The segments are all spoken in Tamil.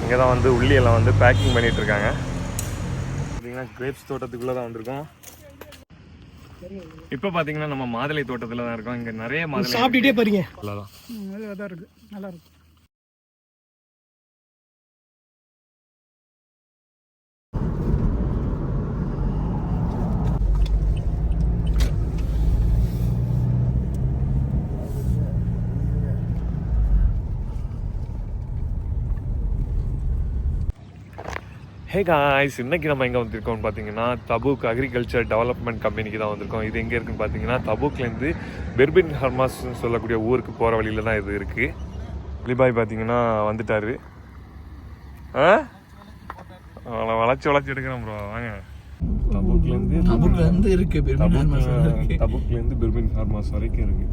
இங்கே தான் வந்து உள்ளியெல்லாம் வந்து பேக்கிங் பண்ணிட்டு இருக்காங்க. பார்த்தீங்கன்னா கிரேப்ஸ் தோட்டத்துக்குள்ளே தான் வந்திருக்கோம். இப்போ பார்த்தீங்கன்னா நம்ம மாதுளை தோட்டத்தில் தான் இருக்கோம். இங்கே நிறைய மாதுளை சாப்பிட்டுட்டே பாருங்க. அதான் இருக்கு, நல்லா இருக்கு. ஹே காய்ஸ், இன்னைக்கு நம்ம எங்கே வந்திருக்கோம்னு பார்த்தீங்கன்னா தபூக் அக்ரிகல்ச்சர் டெவலப்மெண்ட் கம்பெனிக்கு தான் வந்திருக்கோம். இது எங்கே இருக்குன்னு பார்த்தீங்கன்னா தபூக்லேருந்து பெர்பின் ஹர்மாஸ்ன்னு சொல்லக்கூடிய ஊருக்கு போகிற வழியில் தான் இது இருக்குது. அலிபாய் பார்த்தீங்கன்னா வந்துட்டாரு. வளைச்சி எடுக்கிறோம் ப்ரோ, வாங்க. தபூக்லேருந்து இருக்கு, தபூக்லேருந்து பெர்பின் ஹர்மாஸ் வரைக்கும் இருக்குது.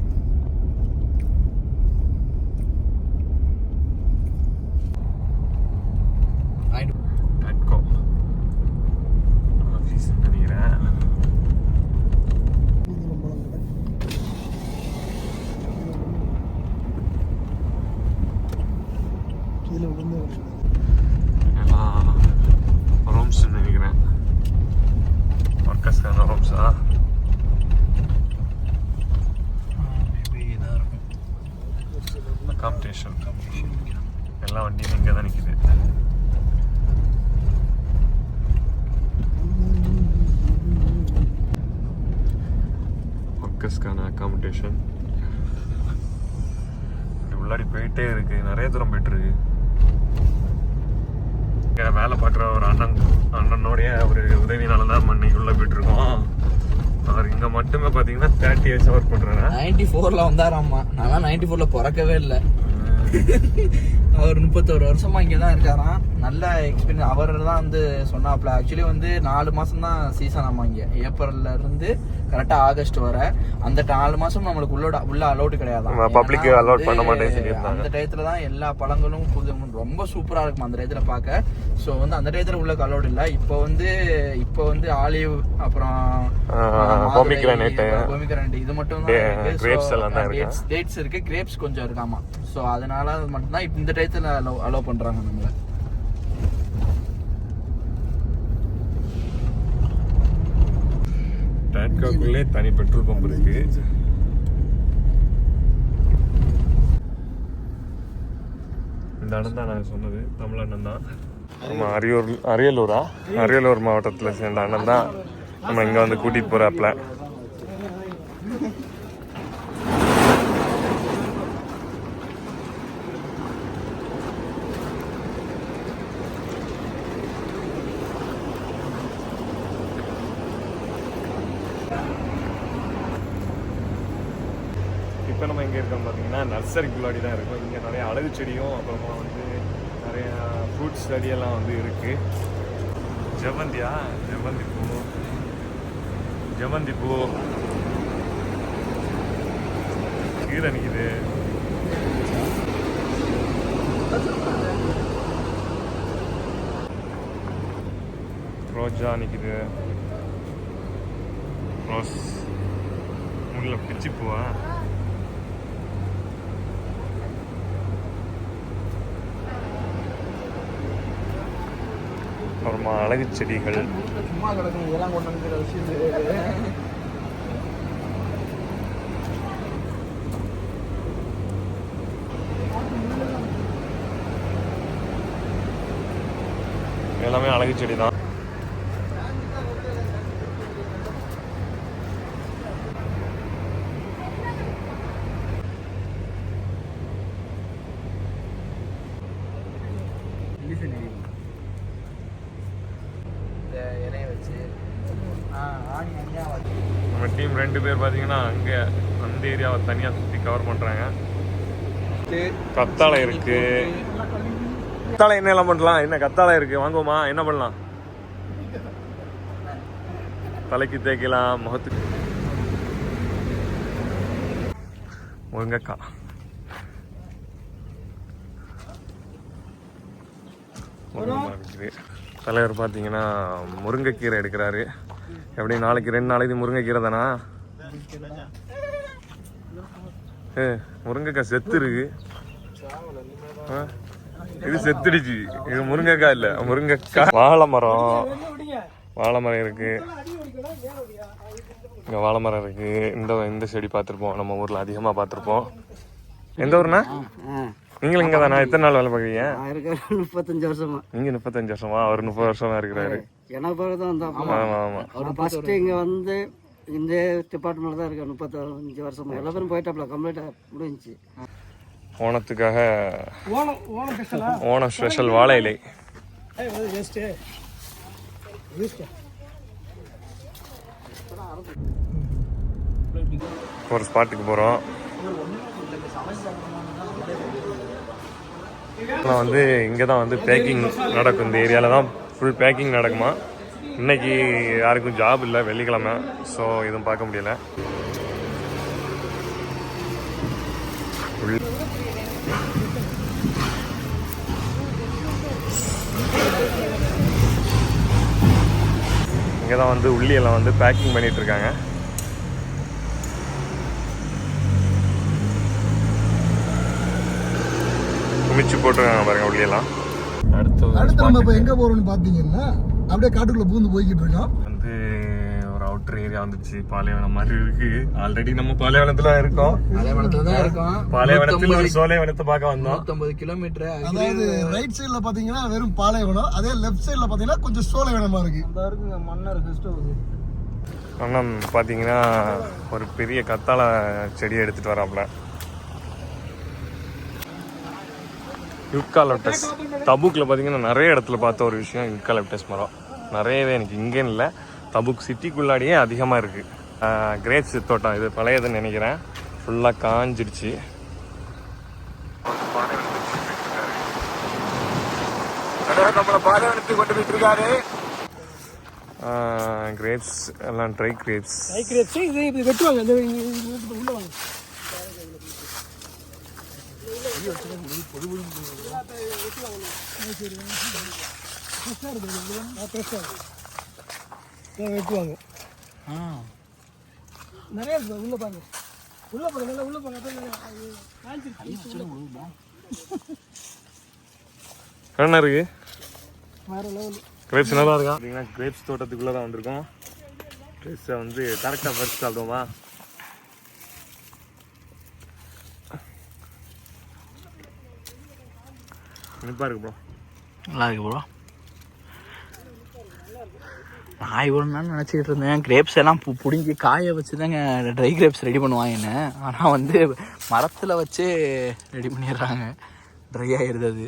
காம்படிஷன் எல்லா வண்டியும் இங்கே தான் நிற்குது. ஒர்க்கர்ஸ்க்கான அக்காமடேஷன் உள்ளாடி போயிட்டே இருக்கு, நிறைய தூரம் போயிட்டு இருக்கு. வேலை பார்க்குற ஒரு அண்ணனுடைய ஒரு உதவினால தான் மண்ணைக்குள்ளே போயிட்டு இருக்கோம். அவர் இங்கே மட்டுமே பார்த்தீங்கன்னா 30 years ஒர்க் பண்ணுறாரு. 94ல் வந்தாராம்மா. நான் 94ல் பிறக்கவே இல்லை. அவர் 31 வருஷமா இங்கே தான் இருக்காராம். நல்ல எக்ஸ்பீரியன்ஸ். அவர் தான் வந்து சொன்னாப்ல. ஆக்சுவலி வந்து 4 மாதம் தான் சீசன். ஆமாம், இங்கே ஏப்ரல்ல இருந்து கரெக்டாக ஆகஸ்ட் வர அந்த 4 மாதம் நம்மளுக்கு உள்ள அலோடு கிடையாது. பப்ளிக் அலோட் பண்ண மாட்டேங்குது. அந்த டயத்துல தான் எல்லா பழங்களும் ரொம்ப சூப்பரா இருக்கும் அந்த டயத்துல பார்க்க. ஸோ வந்து அந்த டயத்துல உள்ள அலோடு இல்லை. இப்போ வந்து ஆலிவ், அப்புறம் பொமிகிரானேட் இது மட்டும் தான். டேட்ஸ் இருக்கு, கிரேப்ஸ் கொஞ்சம் இருக்காமா. ஸோ அதனால மட்டும்தான் இந்த டயத்துல அலோவ் பண்றாங்க நம்மள. டேட்காக்குள்ளே தனி பெட்ரோல் பம்ப் இருக்கு. இந்த அண்ணன் தான் நான் சொன்னது, தமிழ் அண்ணன் தான். நம்ம அரியலூர் மாவட்டத்தில் சேர்ந்த அண்ணன் தான் நம்ம இங்கே வந்து கூட்டிகிட்டு போகிறாப்புல. இப்போ நம்ம எங்கே இருக்கோம் பார்த்தீங்கன்னா நர்சரிக்குள்ளாடி தான் இருக்கும். இங்கே நிறைய அழகு செடியும் அப்புறமா வந்து நிறைய ஃப்ரூட்ஸ் செடியெல்லாம் வந்து இருக்குது. ஜெவந்தி பூ கீரை நிற்குது. ரோஜா நிற்குது. ரோஸ் முள்ள பிச்சி பூவா. அப்புறமா அழகு செடிகள். சும்மா கிடக்கும், இதெல்லாம் கொண்டு வந்து வச்சு எல்லாமே அழகு செடி தான். நம்ம டீம் 2 பேர் பார்த்தீங்கன்னா அங்கே அந்த ஏரியாவை தனியாக சுற்றி கவர் பண்ணுறாங்க. கத்தாழை இருக்கு. கத்தாழை என்ன எல்லாம் பண்ணலாம்? என்ன கத்தாழை இருக்கு, வாங்குவோமா? என்ன பண்ணலாம்? தலைக்கு தேய்க்கலாம், முகத்துக்கு. முருங்கைக்காய். தலைவர் பார்த்தீங்கன்னா முருங்கைக்கீரை எடுக்கிறாரு. எப்படி நாளைக்கு 2 நாளைக்கு முருங்கைக்கீரை தானா? முருங்கைக்காய் செத்து இருக்கு. இது செத்துடுச்சு. இது முருங்கைக்காய் இல்ல, முருங்கைக்காய். வாழை மரம் இருக்கு. இங்க வாழை மரம் இருக்கு. இந்த செடி பார்த்துருப்போம், நம்ம ஊர்ல அதிகமா பார்த்துருப்போம். எந்த ஊர்னா? நீங்களும் இங்க தானா? எத்தனை நாள் வேலை பார்க்குறீங்க? 35 வருஷமா. நீங்க 35 வருஷமா? அவர் 30 வருஷமா இருக்கிறாரு. எனக்கு பிறகுதான். ஆமா. ஃபர்ஸ்ட் இங்க வந்து இந்த டிபார்ட்மெண்ட்ல தான் இருக்கேன் 35 வருஷமா. எல்லா பேரும் போயிட்டாப்ல, கம்ப்ளீட்டா முடிஞ்சிச்சு. ஓணத்துக்காக ஓணம் ஸ்பெஷல் வாழை இலை. ஒரு ஸ்பாட்டுக்கு போறோம். வந்து இங்கே தான் வந்து பேக்கிங் நடக்கும். இந்த ஏரியாவில் தான் ஃபுல் பேக்கிங் நடக்குமா. இன்னைக்கு யாருக்கும் ஜாப் இல்லை, வெள்ளிக்கிழமை. ஸோ எதுவும் பார்க்க முடியல. இங்கே தான் வந்து உள்ளியெல்லாம் வந்து பேக்கிங் பண்ணிட்டு இருக்காங்க. குமிச்சு போட்டுருக்காங்க பாருங்க உள்ளியெல்லாம். அடுத்து நம்ம இப்போ எங்கே போகிறோம்னு பார்த்தீங்கன்னா அப்படியே காட்டுக்குள்ளே பூந்து போய்கிட்டு இருக்கோம். வந்து ஒரு அவுட்டர் ஏரியா வந்துச்சு. பாலைவனம் மாதிரி இருக்கு. ஆல்ரெடி நம்ம பாலைவனத்துல இருக்கோம். பாலைவனத்தில் ஒரு சோலைவனத்தை பார்க்க வந்தோம். 150 கிலோமீட்டர். அதாவது ரைட் சைடுல பாத்தீங்கன்னா வெறும் பாலைவனம், அதே லெஃப்ட் சைடுல பாத்தீங்கன்னா கொஞ்சம் சோலைவனமா இருக்கு. மன்னர் கெஸ்ட் ஹவுஸ். அண்ணன் பாத்தீங்கன்னா ஒரு பெரிய கத்தாழ செடியை எடுத்துட்டு வராப்ல. யூக்காலிப்டஸ். தபுக்கில் பார்த்தீங்கன்னா நிறைய இடத்துல பார்த்த ஒரு விஷயம் யூக்காலிப்டஸ் மரம். நிறையவே எனக்கு இங்கேன்னு இல்லை, தபுக் சிட்டிக்குள்ளாடியே அதிகமாக இருக்குது. கிரேப்ஸ் தோட்டம் இது பழையதுன்னு நினைக்கிறேன். ஃபுல்லாக காஞ்சிடுச்சு. நம்மளை பாலைவனத்துக்கு கொண்டு போயிட்டு இருக்காரு. கிரேப்ஸ் எல்லாம் ட்ரை கிரேப்ஸ். இது வெட்டுவாங்க. உள்ள வாங்க. வெட்டுவாங்க. நிறைய இருக்கு. உள்ள பாருங்க, உள்ள போங்க, உள்ள போங்க. என்ன இருக்கு? வேற லெவல். கிரேப்ஸ் நல்லா இருக்கா? பார்த்தீங்கன்னா கிரேப்ஸ் தோட்டத்துக்குள்ளே தான் வந்திருக்கோம். கிரேப்ஸை வந்து கரெக்டாக பறிச்சு சாப்பிடுவோமா? இனிப்பா இருக்கு ப்ரோ. நல்லா இருக்கு ப்ரோ. நான் இவ்வளோ நாள் நினச்சிக்கிட்டு இருந்தேன் கிரேப்ஸ் எல்லாம் பிடுங்கி காய வச்சு தாங்க ட்ரை கிரேப்ஸ் ரெடி பண்ணுவாங்கன்னு. ஆனால் வந்து மரத்தில் வச்சு ரெடி பண்ணிடுறாங்க. ட்ரை ஆகிடுது அது.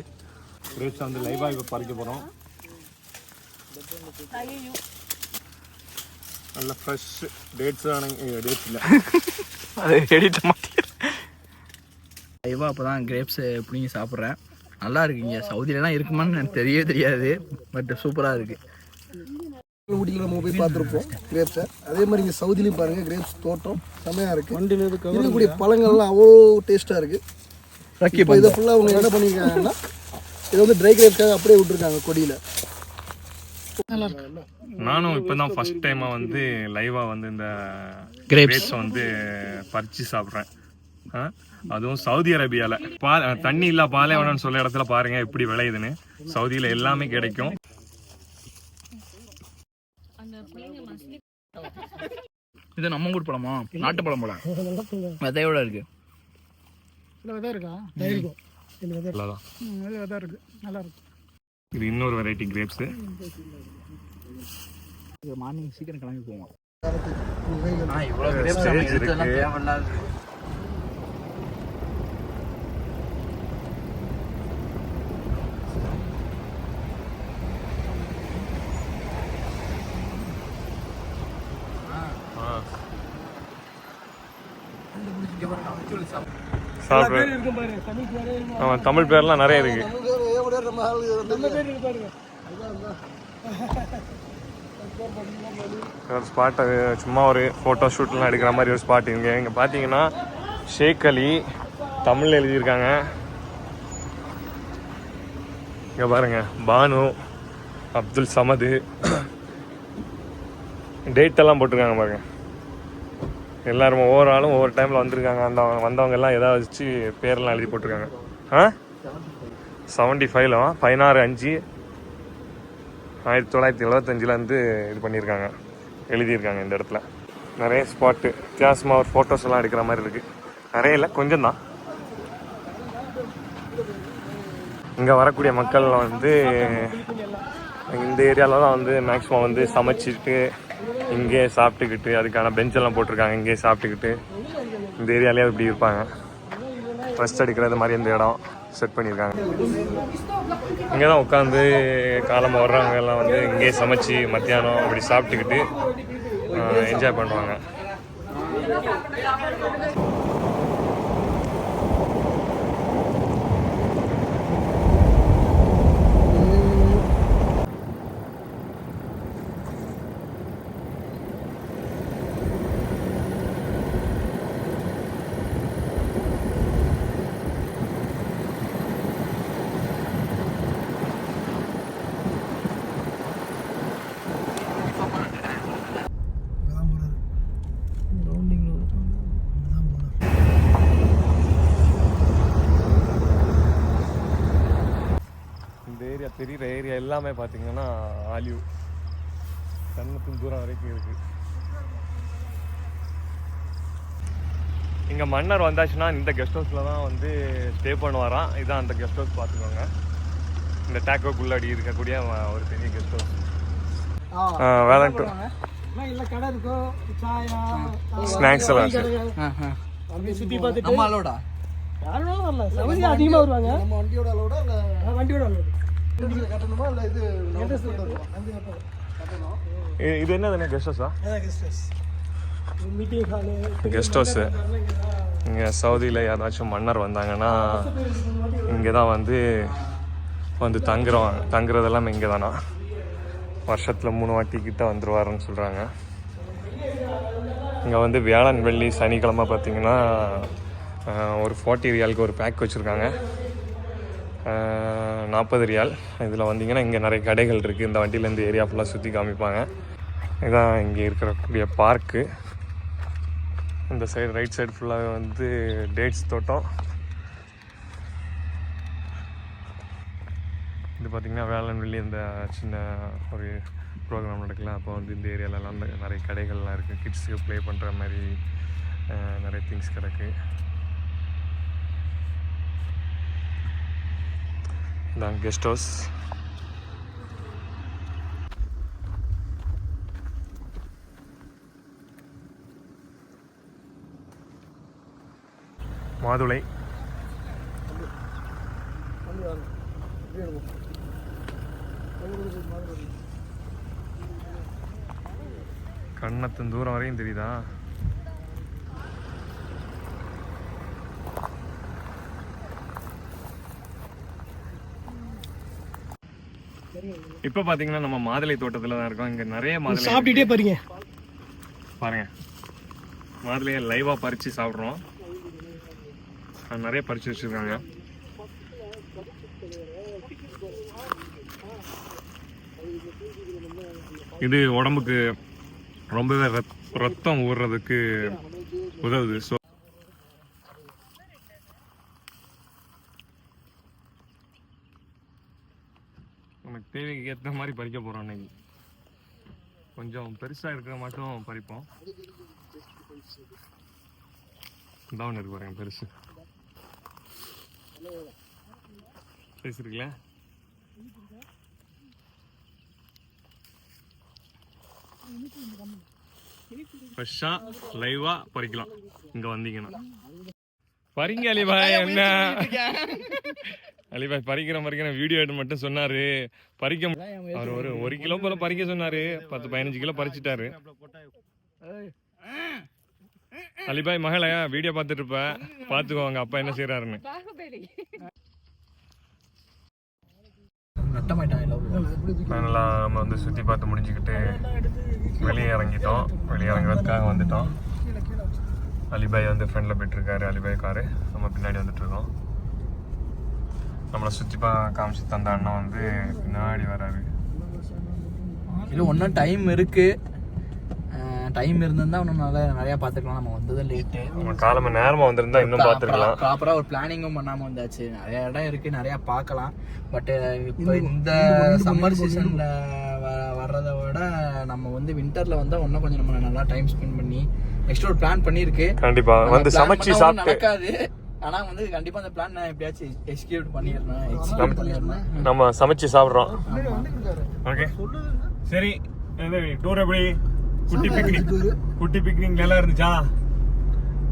கிரேப்ஸ் வந்து லைவாக இப்போ பறிக்க போகிறோம். நல்ல ஃப்ரெஷ் டேட்ஸ் டேட்ஸ் இல்லை, அது எடிட்ட மாட்டேன். லைவாக அப்போ தான் கிரேப்ஸை பிடிங்கி சாப்பிட்றேன். நல்லா இருக்குங்க. சவுதியிலலாம் இருக்குமான்னு எனக்கு தெரியவே தெரியாது, பட் சூப்பராக இருக்குது. ஊட்டியில் நம்ம போய் பார்த்துருப்போம் கிரேப்ஸை. அதே மாதிரி இங்கே சவுதிலையும் பாருங்க கிரேப்ஸ் தோட்டம் செம்மையாக இருக்குது. இருக்கக்கூடிய பழங்கள்லாம் அவ்வளோ டேஸ்ட்டாக இருக்குது. இப்போ இதை ஃபுல்லாக அவங்க என்ன பண்ணியிருக்காங்கன்னா இதை வந்து ட்ரை கிரேப்ஸ்க்காக அப்படியே விட்டுருக்காங்க கொடியில். நானும் இப்போ தான் ஃபர்ஸ்ட் டைமாக வந்து லைவாக வந்து இந்த கிரேப்ஸை வந்து பறித்து சாப்பிட்றேன். அதுவும் சவுதி அரேபியாவில் தண்ணி இல்லா பாலைவனம்னு சொல்ல இடத்துல பாருங்க எப்படி விளையுதுன்னு. சவுதியில் எல்லாமே கிடைக்கும். இது நம்ம ஊர் பழமா? நாட்டு பழம் போல விதையோட இருக்கு. விதை இருக்கா? விதை இருக்கு, நல்லா இருக்கு. இது இன்னொரு வெரைட்டி கிரேப்ஸ். மார்னிங் சீக்கிரம் கிளம்பி போவோம். தமிழ் பேர்லாம் நிறைய இருக்கு. ஒரு ஸ்பாட்டை சும்மா ஒரு ஃபோட்டோ ஷூட்லாம் எடுக்கிற மாதிரி ஒரு ஸ்பாட் இங்கே பார்த்தீங்கன்னா ஷேக் அலி தமிழில் எழுதியிருக்காங்க. இங்கே பாருங்க பானு, அப்துல் சமது, டேட் எல்லாம் போட்டிருக்காங்க பாருங்க. எல்லாரும் ஒவ்வொரு ஆளும் ஒவ்வொரு டைமில் வந்திருக்காங்க. அந்த வந்தவங்க எல்லாம் எதாவது வச்சு பேரெல்லாம் எழுதி போட்டிருக்காங்க. 75 16/5/1975 இது பண்ணியிருக்காங்க, எழுதியிருக்காங்க இந்த இடத்துல. நிறைய ஸ்பாட்டு வித்தியாசமாக ஒரு ஃபோட்டோஸ் எல்லாம் எடுக்கிற மாதிரி இருக்குது. நிறைய இல்லை, கொஞ்சம் தான். இங்கே வரக்கூடிய மக்கள் வந்து இந்த ஏரியாவில் தான் வந்து மேக்ஸிமம் வந்து சமைச்சிட்டு இங்கே சாப்பிட்டுக்கிட்டு, அதுக்கான பெஞ்செல்லாம் போட்டிருக்காங்க, இங்கே சாப்பிட்டுக்கிட்டு இந்த ஏரியாலேயே இப்படி இருப்பாங்க. ரெஸ்ட் எடுக்கிறது மாதிரி இந்த இடம் செட் பண்ணியிருக்காங்க. இங்கே தான் உட்காந்து காலமாக வர்றவங்க எல்லாம் வந்து இங்கே சமைச்சு மத்தியானம் அப்படி சாப்பிட்டுக்கிட்டு என்ஜாய் பண்ணுவாங்க. தெரிகிற ஏரியா எல்லாமே பார்த்தீங்கன்னா ஆலிவ் கண்ணத்தின் தூரம் வரைக்கும் இருக்குது. இங்கே மன்னர் வந்தாச்சுன்னா இந்த கெஸ்ட் ஹவுஸில் தான் வந்து ஸ்டே பண்ணுவாராம். இதுதான் அந்த கெஸ்ட் ஹவுஸ், பார்த்துக்கோங்க. இந்த டேக்கோக்குள்ளாடி இருக்கக்கூடிய ஒரு பெரிய கெஸ்ட் ஹவுஸ். வேலண்ட்டு ஸ்நாக்ஸ் எல்லாம் சுற்றி பார்த்துட்டு நம்ம அலோடா யாரும் வரல, சவுதி அதிகமாக வருவாங்க. நம்ம வண்டியோட அளவோட இல்லை வண்டியோட அளவு கட்டணுமா இல்லை இது இது என்னதுண்ணே கெஸ்ட் ஹவுஸா? Meeting hall, guest house. இங்கே சவுதியில் யாராச்சும் மன்னர் வந்தாங்கன்னா இங்கே தான் வந்து தங்குறதெல்லாம் இங்கே தானா. வருஷத்தில் 3 வாட்டி கிட்ட வந்துடுவாருன்னு சொல்கிறாங்க. இங்கே வந்து வியாழன் வெள்ளி சனிக்கிழமை பார்த்தீங்கன்னா ஒரு 40 ரியாலுக்கு ஒரு பேக் வச்சுருக்காங்க, 40 ரியால். இதில் வந்தீங்கன்னா இங்கே நிறைய கடைகள் இருக்குது. இந்த வண்டியிலேருந்து ஏரியா ஃபுல்லாக சுற்றி காமிப்பாங்க. இதுதான் இங்கே இருக்கக்கூடிய பார்க்கு. இந்த சைடு ரைட் சைடு ஃபுல்லாகவே வந்து டேட்ஸ் தோட்டம். இது பார்த்திங்கன்னா வேளாண்வெளி இந்த சின்ன ஒரு ப்ரோக்ராம் நடக்கல, அப்போ வந்து இந்த ஏரியாலலாம் நிறைய கடைகள்லாம் இருக்குது. கிட்ஸுக்கு ப்ளே பண்ணுற மாதிரி நிறைய திங்ஸ் கிடக்கு. இதான் கெஸ்ட் ஹவுஸ். மாதுளை. கண்ணத்தின் தூரம் வரையும் தெரியுதா? இப்போ பார்த்தீங்கன்னா நம்ம மாதுளை தோட்டத்தில் தான் இருக்கோம். இங்கே நிறைய மாதுளை சாப்பிட்டுட்டே பாருங்க, மாதுளையை லைவாக பறித்து சாப்பிட்றோம். நிறைய பறித்து வச்சுருக்காங்க. இது உடம்புக்கு ரொம்பவே ரத்தம் ஊறுறதுக்கு உதவுது. ஸோ நமக்கு தேவைக்கு ஏற்ற மாதிரி பறிக்க போகிறோம். இன்னைக்கு கொஞ்சம் பெருசாக இருக்கிற மட்டும் பறிப்போம். டவுன் இருக்கு பாருங்க, பெருசு பெருசு இருக்குல்ல. ஃப்ரெஷ்ஷாக லைவாக பறிக்கலாம் இங்கே வந்தீங்கன்னா. பறிங்க அலிபாய். என்ன அலிபாய் பறிக்கிற வீடியோ எடுத்து மட்டும் சொன்னாரு. பறிக்க அவர் ஒரு கிலோ போல பறிக்க சொன்னாரு. 10-15 கிலோ பறிச்சுட்டாரு. அலிபாய் மகள வீடியோ பார்த்துட்டு இருப்ப, பார்த்துக்கோங்க அப்பா என்ன செய்யறாருன்னு. நம்ம வந்து சுற்றி பார்த்து முடிஞ்சுக்கிட்டு வெளியே இறங்கிட்டோம். வெளியே இறங்குறதுக்காக வந்துட்டோம். அலிபாய் வந்து ஃப்ரெண்டில் போயிட்டுருக்காரு, அலிபாய் காரு. நம்ம பின்னாடி வந்துட்டுருக்கோம். நம்மளை சுற்றி காமிச்சு தந்த அண்ணா வந்து பின்னாடி வராரு. இல்லை ஒன்றும் டைம் இருக்குது. டைம் இருந்திருந்தா இன்னும் நிறைய பார்த்துக்கலாம். நம்ம வந்தது லேட்டு, காலம நேரமா வந்திருந்தா இன்னும் பார்த்துக்கலாம். ப்ராப்பராக ஒரு பிளானிங்கும் பண்ணாமல் வந்தாச்சு. நிறைய இடம் இருக்குது, நிறையா பார்க்கலாம். பட் இப்போ இந்த சம்மர் சீசனில் வர்றதை விட நம்ம வந்து வின்டரில் வந்தால் இன்னும் கொஞ்சம் நம்ம நல்லா டைம் ஸ்பெண்ட் பண்ணி நெக்ஸ்ட் ஒரு பிளான் பண்ணியிருக்கு. கண்டிப்பா வந்து சமைச்சு சாப்பிட்டு நடக்காது, ஆனா வந்து கண்டிப்பா அந்த பிளான் நான் எப்படியாச்சும் எக்ஸிக்யூட் பண்ணிடுறேன். நம்ம சமைச்சு சாப்பிடுறோம். ஓகே சரி, டூர் எப்படி? குட்டி பிக்னிக் நல்லா இருந்துச்சா?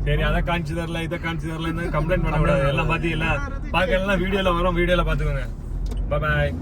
சரி, அதை காமிச்சு தரல, இதை காமிச்சு தரல, கம்ப்ளைண்ட் பண்ண கூடாது. எல்லாம் பாத்தீங்களா? பார்க்கலாம், வீடியோல வரும், வீடியோல பாத்துக்கோங்க. பாய்.